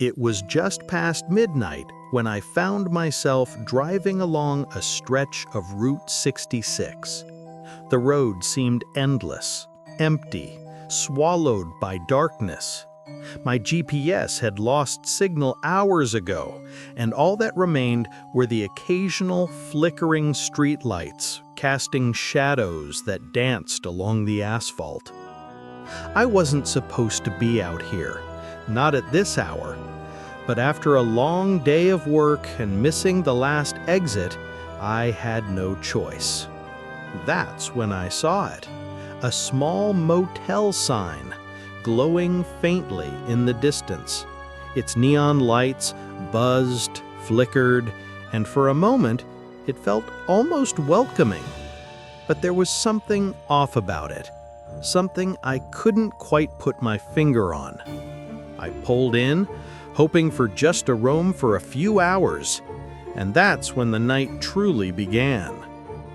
It was just past midnight when I found myself driving along a stretch of Route 66. The road seemed endless, empty, swallowed by darkness. My GPS had lost signal hours ago, and all that remained were the occasional flickering streetlights, casting shadows that danced along the asphalt. I wasn't supposed to be out here, not at this hour, but after a long day of work and missing the last exit, I had no choice. That's when I saw it, a small motel sign, glowing faintly in the distance. Its neon lights buzzed, flickered, and for a moment, it felt almost welcoming. But there was something off about it, something I couldn't quite put my finger on. I pulled in, hoping for just a roam for a few hours, and that's when the night truly began.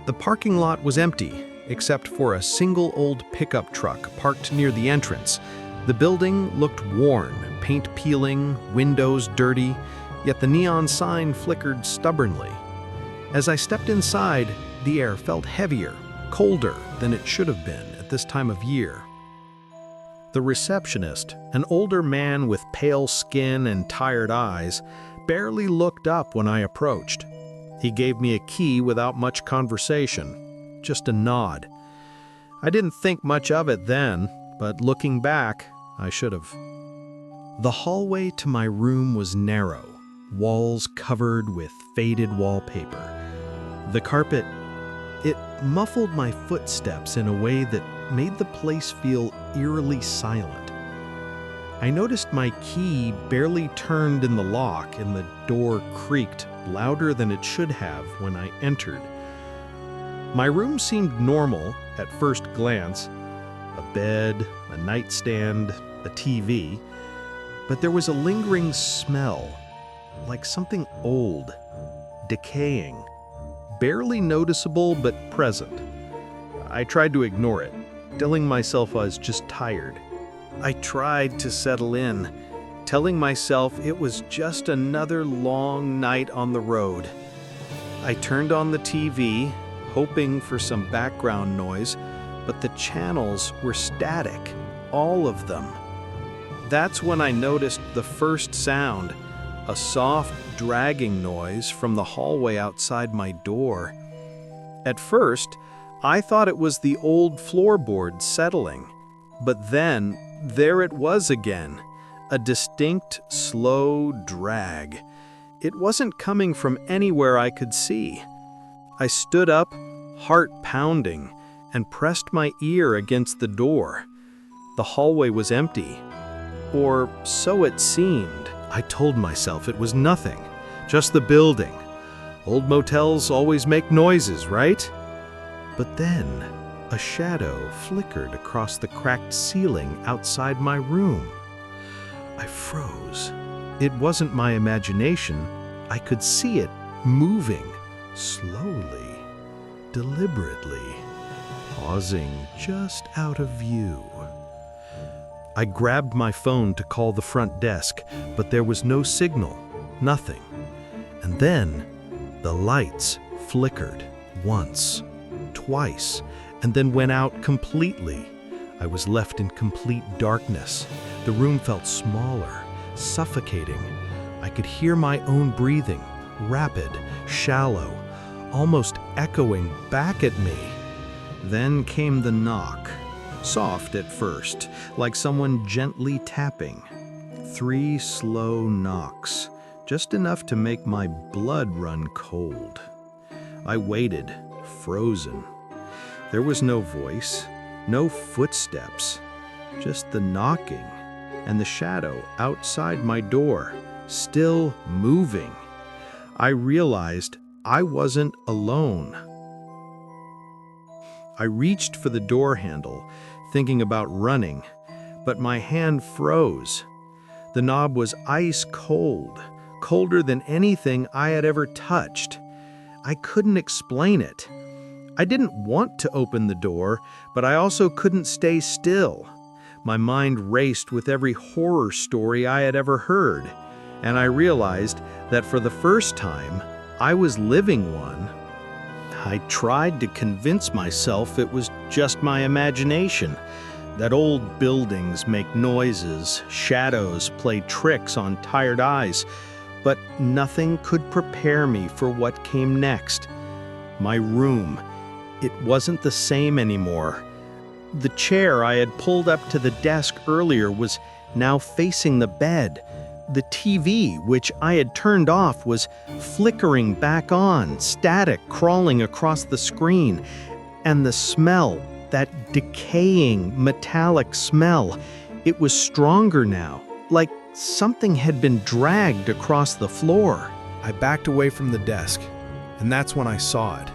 The parking lot was empty, except for a single old pickup truck parked near the entrance. The building looked worn, paint peeling, windows dirty, yet the neon sign flickered stubbornly. As I stepped inside, the air felt heavier, colder than it should have been at this time of year. The receptionist, an older man with pale skin and tired eyes, barely looked up when I approached. He gave me a key without much conversation, just a nod. I didn't think much of it then, but looking back, I should have. The hallway to my room was narrow, walls covered with faded wallpaper. The carpet, it muffled my footsteps in a way that made the place feel eerily silent. I noticed my key barely turned in the lock and the door creaked louder than it should have when I entered. My room seemed normal at first glance, a bed, a nightstand, a TV, but there was a lingering smell, like something old, decaying, barely noticeable but present. I tried to ignore it, telling myself I was just tired. I tried to settle in, telling myself it was just another long night on the road. I turned on the TV, hoping for some background noise, but the channels were static, all of them. That's when I noticed the first sound, a soft, dragging noise from the hallway outside my door. At first, I thought it was the old floorboard settling, but then there it was again, a distinct, slow drag. It wasn't coming from anywhere I could see. I stood up, heart pounding, and pressed my ear against the door. The hallway was empty, or so it seemed. I told myself it was nothing, just the building. Old motels always make noises, right? But then, a shadow flickered across the cracked ceiling outside my room. I froze. It wasn't my imagination. I could see it moving, slowly, deliberately, pausing just out of view. I grabbed my phone to call the front desk, but there was no signal, nothing. And then, the lights flickered once, twice, and then went out completely. I was left in complete darkness. The room felt smaller, suffocating. I could hear my own breathing, rapid, shallow, almost echoing back at me. Then came the knock, soft at first, like someone gently tapping. 3 slow knocks, just enough to make my blood run cold. I waited, frozen. There was no voice, no footsteps, just the knocking and the shadow outside my door, still moving. I realized I wasn't alone. I reached for the door handle, thinking about running, but my hand froze. The knob was ice cold, colder than anything I had ever touched. I couldn't explain it. I didn't want to open the door, but I also couldn't stay still. My mind raced with every horror story I had ever heard. and I realized that for the first time, I was living one. I tried to convince myself it was just my imagination, that old buildings make noises, shadows play tricks on tired eyes, but nothing could prepare me for what came next. My room, it wasn't the same anymore. The chair I had pulled up to the desk earlier was now facing the bed. The TV, which I had turned off, was flickering back on, static crawling across the screen. And the smell, that decaying, metallic smell, it was stronger now, like something had been dragged across the floor. I backed away from the desk, and that's when I saw it.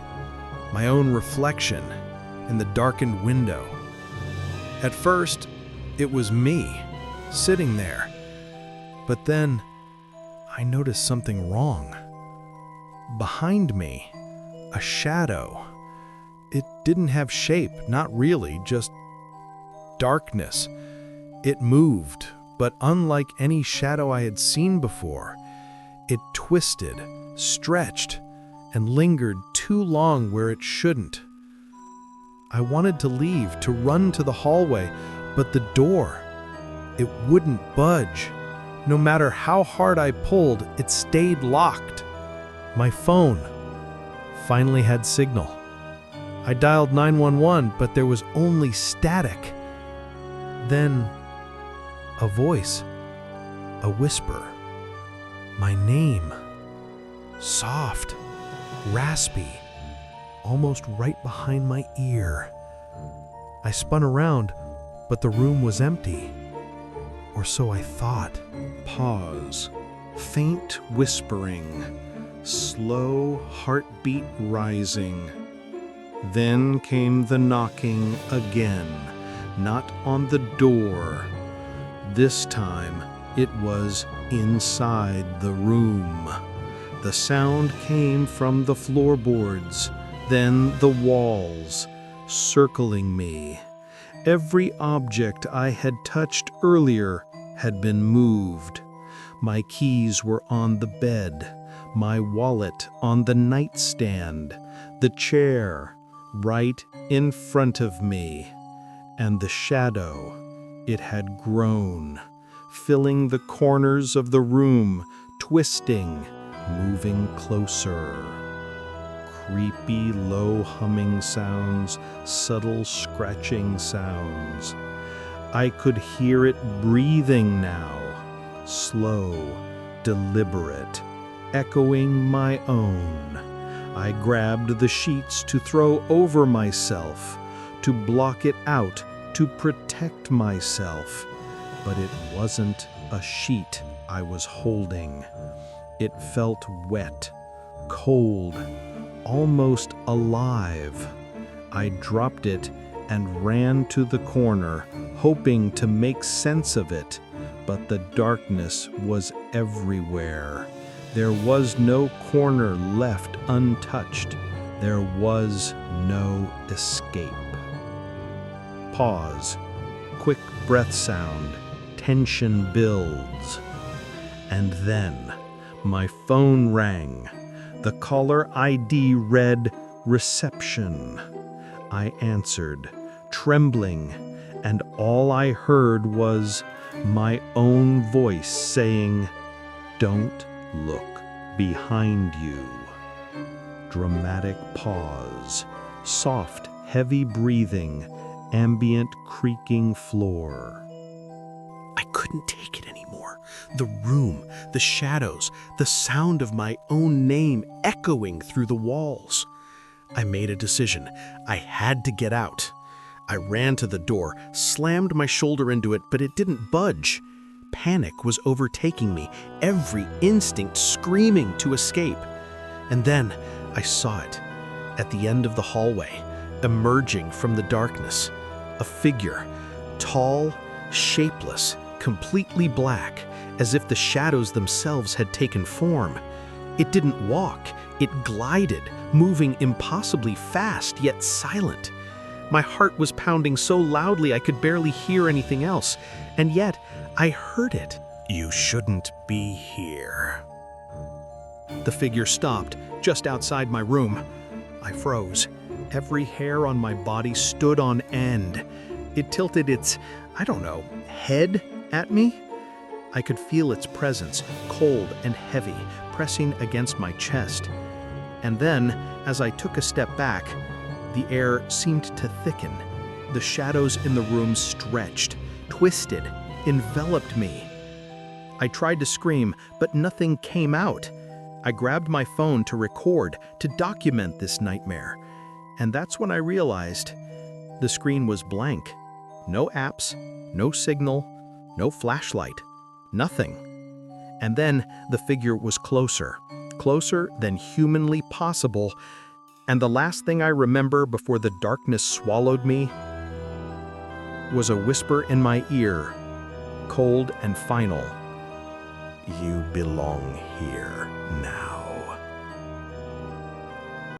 My own reflection in the darkened window. At first, it was me, sitting there. But then, I noticed something wrong. Behind me, a shadow. It didn't have shape, not really, just darkness. It moved, but unlike any shadow I had seen before, it twisted, stretched, and lingered too long where it shouldn't. I wanted to leave, to run to the hallway, but the door, it wouldn't budge. No matter how hard I pulled, it stayed locked. My phone finally had signal. I dialed 911, but there was only static. Then, a voice, a whisper. My name. Soft, raspy, almost right behind my ear. I spun around, but the room was empty. Or so I thought. Pause. Faint whispering. Slow heartbeat rising. Then came the knocking again, not on the door. This time it was inside the room. The sound came from the floorboards, then the walls, circling me. Every object I had touched earlier had been moved. My keys were on the bed, my wallet on the nightstand, the chair right in front of me, and the shadow, it had grown, filling the corners of the room, twisting, moving closer. Creepy, low humming sounds, subtle scratching sounds. I could hear it breathing now, slow, deliberate, echoing my own. I grabbed the sheets to throw over myself, to block it out, to protect myself. But it wasn't a sheet I was holding. It felt wet, cold, almost alive. I dropped it and ran to the corner, hoping to make sense of it, but the darkness was everywhere. There was no corner left untouched. There was no escape. Pause. Quick breath sound. Tension builds. And then my phone rang. The caller ID read reception. I answered, trembling, and all I heard was my own voice saying, "Don't look behind you." Dramatic pause, soft, heavy breathing, ambient creaking floor. I couldn't take it anymore. The room, the shadows, the sound of my own name echoing through the walls. I made a decision. I had to get out. I ran to the door, slammed my shoulder into it, but it didn't budge. Panic was overtaking me, every instinct screaming to escape. And then I saw it, at the end of the hallway, emerging from the darkness. A figure, tall, shapeless, completely black, as if the shadows themselves had taken form. It didn't walk, it glided, moving impossibly fast yet silent. My heart was pounding so loudly I could barely hear anything else, and yet I heard it. You shouldn't be here. The figure stopped just outside my room. I froze. Every hair on my body stood on end. It tilted its, head at me. I could feel its presence, cold and heavy, pressing against my chest. And then, as I took a step back, the air seemed to thicken. The shadows in the room stretched, twisted, enveloped me. I tried to scream, but nothing came out. I grabbed my phone to record, to document this nightmare. And that's when I realized the screen was blank. No apps, no signal, no flashlight, nothing. And then the figure was closer than humanly possible. And the last thing I remember before the darkness swallowed me was a whisper in my ear, cold and final. You belong here now.